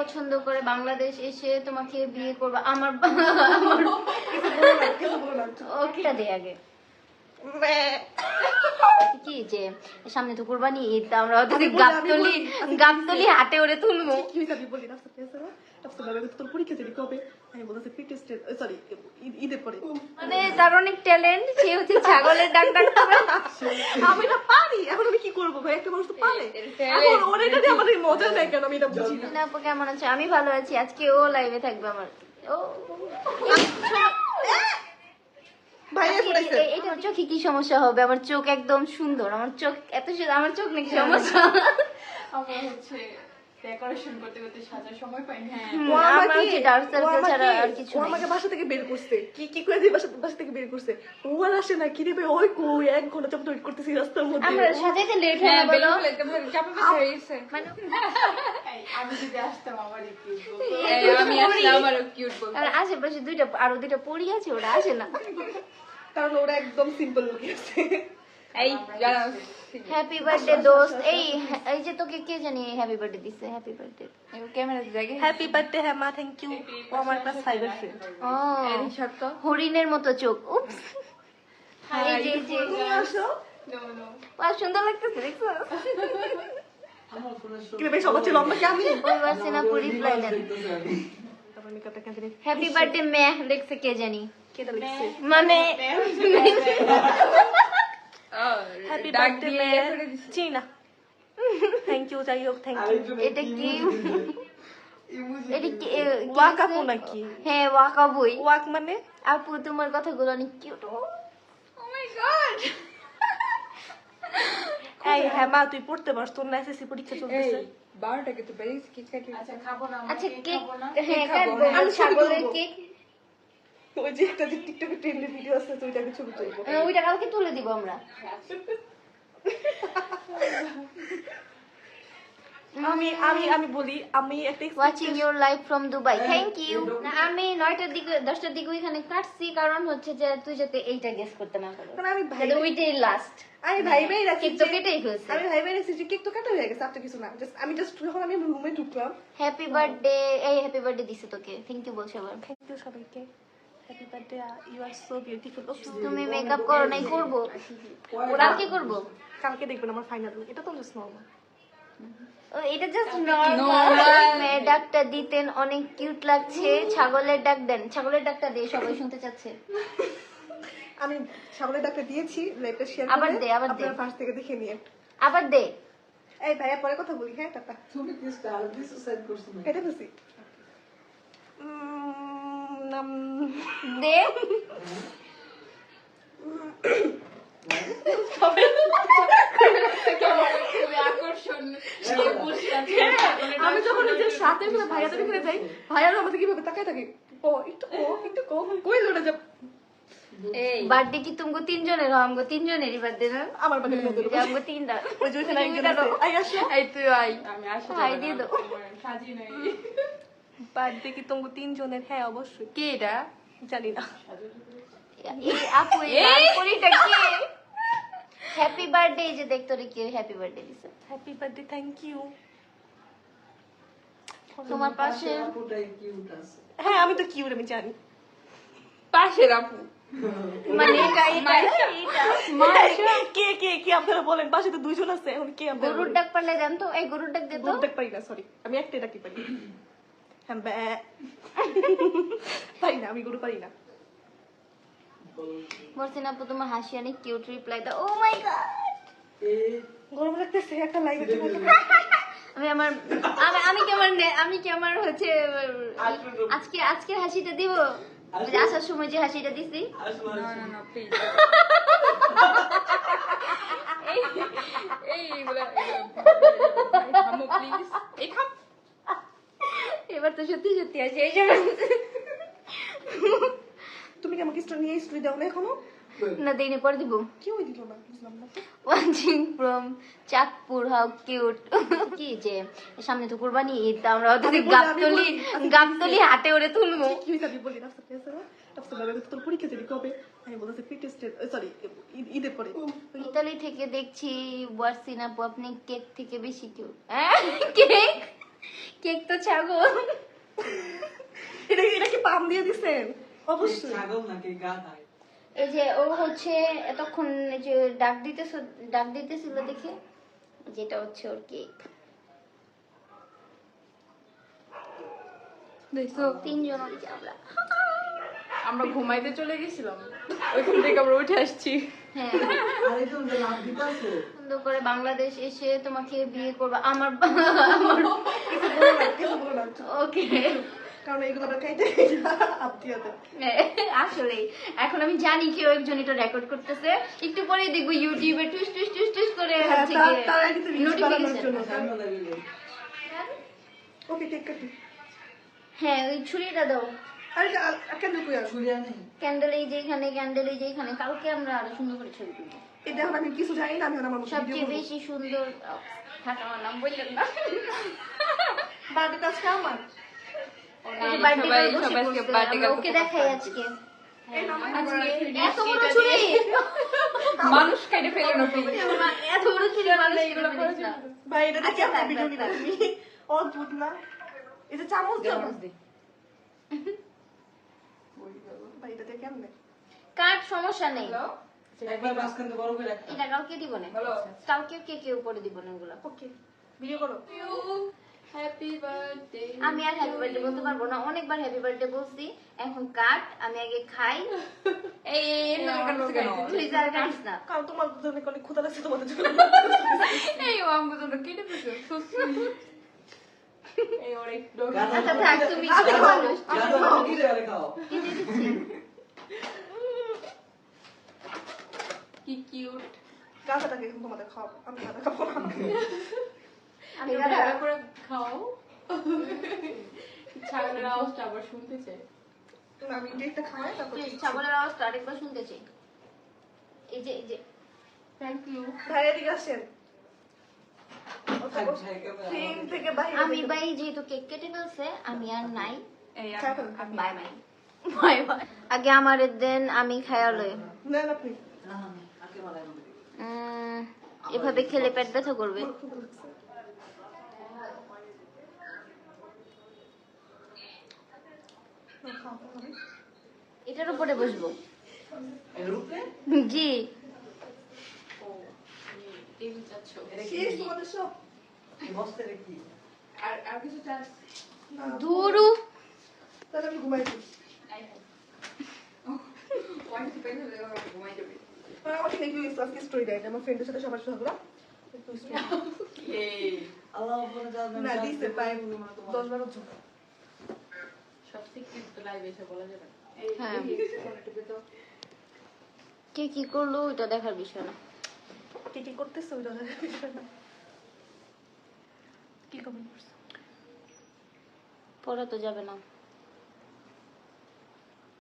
পছন্দ করে বাংলাদেশ এসে তোমাকে বিয়ে করবো। আমার ওটা দে আগে কি যে সামনে তো কুরবানি ঈদ, আমরা গাবতলি হাটে ওরে তুলবো। মানে তার অনেক ট্যালেন্ট, সে হচ্ছে ছাগলের ডাক ডাকতে পারে। আমি না পারি, এখন আমি কি করবো ভাই? একটা মানুষ তো পারে, এখন ওর এটা দিয়ে আমাদের মজা নেই কেন আমি এটা বুঝি না। না আপু কেমন আছে? আমি ভালো আছি। আজকে ও লাইভে থাকবে আমার। ও এটা চোখে কি সমস্যা হবে? আমার চোখ একদম সুন্দর, আমার চোখ এত সুন্দর, আমার চোখ নাকি সমস্যা? আমার হচ্ছে ডেকোরেশন করতে করতে সাজার সময় পাই না। আমার হচ্ছে ডার্ক সার্কেল ছাড়া আর কিছু ও নাই। আমাকে বাসা থেকে বের করছে, কি করে দিয়ে বাসা থেকে বের করছে। ও আর আসে না, কি রে ভাই? ওই কই 1 ঘন্টা যাবত ওয়েট করতেছি রাস্তার মধ্যে। আমরা সাজাইতে লেট হয়ে গেল বলো। মানে আমি যদি আসতাম আমার একটু আমি আসলে আমারও কিউট বলবো। আর আশেপাশে আরো দুইটা পরি আছে, ওরা আসে না। কারণ ওরা একদম সিম্পল লুক আছে। এই যারা হ্যাপি বার্থডে দোস্ত। এই যে তোকে কে জানি হ্যাপি বার্থডে দিছে? Happy birthday. ক্যামেরা দেখে happy birthday Hema, thank you. ও আমার ক্লাস 5 এর ফ্রেন্ড। ও এই শর্ত হরিণের মতো চোখ। উপস এই যে তুমি আসো। নো নো বাহ সুন্দর লাগতেছে, দেখছো? কি রে ভাই, সবার চেয়ে লম্বা কি আমি? ওই বাসিনা পুরি রিপ্লাই দেন। তারপর মেকআপটা কেন দিলে? হ্যাপি বার্থডে মে দেখছে কে জানি, কেটা লিখছে? মানে হ্যাপি বার্থডে মে চিনা। থ্যাংক ইউ, যাই হোক থ্যাংক ইউ। এটা কি? এটা কি? ওয়াক আপু নাকি? হ্যাঁ ওয়াক আপুই। ওয়াক মানে? আপু তোমার কথাগুলো অনেক কিউট। ও মাই গড। এই হেমা, তুই পড়তে পারছ? তোর না এসএসসি পরীক্ষা চলতেছে। 12টাকে তো বেরিয়ে কেক কাটি। আচ্ছা খাবো না। আচ্ছা কেক, খাবো না। হ্যাঁ কাটবো। আমি ছবি ছাগলের তুলবো। কেক ওই যে একটা যে টিকটকে ট্রেন্ডের ভিডিও আছে, তো ওইটাকে ছবি তুলবো। ওইটা কালকে তুলে দিব আমরা। আমি আমি আমি বলি, আমি একটা watching your live from Dubai, thank you. আমি 9টার দিকে 10টার দিকে ওইখানে কাটছি, কারণ হচ্ছে যে তুই যাতে এইটা গেস করতে না পারো, কারণ আমি ভাই যাতে ওইটাই লাস্ট। আমি ভাই রাখছি কেক তো কেটেই ফেলছে। আমি ভাই রাখছি যে কেক তো কাটা হয়ে গেছে, আর তো কিছু না। আমি জাস্ট যখন আমি রুমে ঢুকলাম, হ্যাপি বার্থডে, এই হ্যাপি বার্থডে দিছে তোকে, থ্যাংক ইউ বলছে আবার। থ্যাংক ইউ সবাইকে। Happy birthday, you are so beautiful. তুমি মেকআপ করো নাই? করবো, কালকে করবো। কালকে দেখবেন আমার ফাইনাল লুক। এটা তো জাস্ট নরমাল। ও এটা জাস্ট নরমাল। মেয়ের ডাকটা দিতেন, অনেক কিউট লাগছে। ছাগলের ডাক দেন, ছাগলের ডাকটা দিয়ে সবাই শুনতে চাচ্ছে। আমি সামনে ডাক্তার দিয়েছি, লাইভটা শেয়ার আবার করে দে, আবার দে। আপনারা ফার্স্ট থেকে দেখে নিয়ে। আবার দে। এই ভাইয়া পরে কথা বলি, হ্যাঁ টাটা। তুমি কি স্টার দিস সেট করছ না? এটা বসি নাম দে। আকর্ষণ আমি যখন নিজের সাথে করে ভাইয়াদের এখানে যাই, ভাইয়ারা আমাদের কিভাবে তাকায় থাকে, ও একটু কই লড়ে যাব। এই বার্থডে কি তুমি তিনজনের? আমগো তিনজনেরই বার্থডে না? আমার বাড়ি নদী আমগো তিনটা। ওই যে ওইখানে একজন আছে। আই আসো। এই তুই আই। আমি আসলে হাই দিয়ে দাও। সাজি নাই। বার্থডে কি তোমাকে তিনজনের? হ্যাঁ অবশ্যই। কে এটা? জানি না। এই আপু এই লাল পরিটা কে? হ্যাপি বার্থডে, এই যে দেখতো রে কে হ্যাপি বার্থডে দিছে। Happy birthday, thank you. তোমার পাশে আপুটাই কিউট আছে। হ্যাঁ আমি তো কিউট, আমি জানি। পাশের আপু মানে এটা কে কে কি আপনারা বলেন? পাশে তো দুইজন আছে, এখন কে আপনারা গরুর বলেন? ডাক পারলে জানতো। এই গরুর ডাক দে তো। গরুর ডাক পারি না, সরি, আমি একটাই ডাকি পারি। হ্যাঁ পারি না, আমি গরু পারি না। বলছেন আপু তোমার হাসি অনেক কিউট, রিপ্লাই দাও। ও মাই গড। এই গরম লাগতেছে, একটা লাইভ আমি কি আমার হচ্ছে আজকে হাসিটা দিব, আসার সময় যে হাসিটা দিছি। আসলে না না না প্লিজ এইগুলা থামো প্লিজ এই খাম এবার তো সত্যি সত্যি আসি এই সময়। তুমি কি আমাকে নিয়ে স্টোরি দাও না এখনো? না দিনে পরে দিব। কি ওই দিল না, বুঝলাম না তো। Watching from Chandpur, how cute. কি যে সামনে তো কুরবানি ঈদ, আমরা ওদের গাবতলি হাটে ওরে তুলবো। কি হইছে আমি বলি, রাস্তা পেয়েছে না রাস্তা লাগে তোর পরীক্ষা যদি কবে? আমি বলতেছি প্রিটেস্টেড, সরি ঈদের পরে। ইতালি থেকে দেখছি ওয়াসিন আপু, আপনি কেক থেকে বেশি কিউট। কেক কেক তো ছাগল। এটা কি পাম দিয়ে দিছেন? অবশ্যই। ছাগল নাকি গাধায়? এই যে ও হচ্ছে এতক্ষণ এই যে ডাক দিতেছিল দেখে, যেটা হচ্ছে ওর কেক। দেখছো, তিনজন ওই যে আমরা ঘুমাইতে চলে গেছিলাম, ওইখান থেকে আমরা উঠে আসছি। হ্যাঁ, আরে তুমি তো লাভ দিতাছো। সুন্দর করে বাংলাদেশ এসে তোমাকে বিয়ে করবো আমার কিছু বলো না। ওকে। কারণ এইগুলো আমরা খাইতে আত্মীয়তা। আসলে এখন আমি জানি কেউ একজন এটা রেকর্ড করতেছে, একটু পরে দেখবো ইউটিউবে টুস টুস টুস টুস করে হ্যাঁ, হচ্ছে তারা কিন্তু reels বানানোর নোটিফিকেশন। জন্য। সামনে লাগলে। ওকে, কেক কাটি। হ্যাঁ, ওই ছুরিটা দাও। আরে কেন কই আর? ছুরিয়া নেই। ক্যান্ডেল এই যে এখানে, ক্যান্ডেল এই যে এখানে। কালকে আমরা আরো সুন্দর করে ছবি তুলবো। এটা এখন আমি কিছু জানি না, আমি এখন আমার মতো ভিডিও সবচেয়ে করব। বেশি সুন্দর থাকা আমার নাম বললেন না। বার্থডে কাজটা আমার। এই যে birthday সবাই- girl বসে সবাই আজকে পড়ছে। birthday আমরা girl ওকে কে দেখাই আজকে। এই নাও, এত বড় ছুরি। মানুষ কেটে ফেলে না please। এত বড় ছুরি মানুষ এগুলো কিনে করে ফেলিস না। ভাই এটা দেখে আচ্ছা, আমরা থাক, ভিডিও থাক, নিবা থাক। তুমি। অদ্ভুত না? এই যে চামচ দে। ভাই এটা দেখে কেমনে? কাট, সমস্যা নেই। একবার মাঝখান থেকে বড় করে রাখতে। এটা কালকে দিব না। হ্যালো। কালকে কেকে উপরে দিব না এগুলো। ওকে, ভিডিও করো। Happy birthday. আমি আর হ্যাপি বার্থডে বলতে পারবো না, অনেকবার হ্যাপি বার্থডে বলছি। এখন কাট, আমি আগে খাই। এই আমার কাছে কেন? তুই যার কাটিস না। কারণ তোমার জন্য অনেক ক্ষুধা লাগছে তোমাদের জন্য। এই ও আমাকে জন্য কেটে দিছে, so sweet। এই ওর একটু গাধা আচ্ছা থাক, তুমি আমি ছোট খাবো। মানুষ। গাধা কি রে খাও? কেটে দিচ্ছি। কি কিউট। গাছটাকে এখন তোমাদের খাওয়াবো, আমি গাঁদা খাবো না। আমি তুমি দাদা ভালো করে খাও। ছাগলের আওয়াজটা আবার শুনতে চাই। না, আমি কেকটা খাওয়াই তারপর প্লিজ ছাগলের আওয়াজটা আরেকবার শুনতে চাই। এই যে থ্যাংক ইউ। ভাই এদিকে আসেন। থাক ভাই ক্যামেরা। ফ্রেম থেকে বাইরে আমি থেকে- ভাই যেহেতু কেক কেটে ফেলছে, আমি আর নাই। এই ছাগল। Bye bye bye bye. আগে আমার দেন, আমি খায়ালই। নেন আপনি। না না আকে মালাই না। এভাবে খেলে পেট ব্যথা করবে। আমার ক্ষুধা লাগছে। না, খাও, খাও। এটার উপরে বসবো। এর উপরে? জি। ও টেবিল চাচ্ছ। এটা কি? শেষ তোমাদের সব? বসতে রে কি? আর কিছু চাস? না, ধুরু। তাহলে আমি ঘুমাই যাই। ওয়াইন পেন হলে ঘুমাই যাবে। আর আমাকে দেখি আজকে স্টোরি দেয় আমার ফ্রেন্ডের সাথে সবার সাথে ঘোরা। একটু story। এই আল্লাহ উপরে যাবেন। না দিছে প্রায় 10-12 জন। সব সিক্রেট তো লাইভে এসে বলা যাবে না। হ্যাঁ। ফোনে টিপে দাও। কে কি করলো এটা দেখার বিষয় না। কে কি করতেছে ওইটা দেখার বিষয় না। কি কমেন্ট করছে? পড়া তো যাবে না।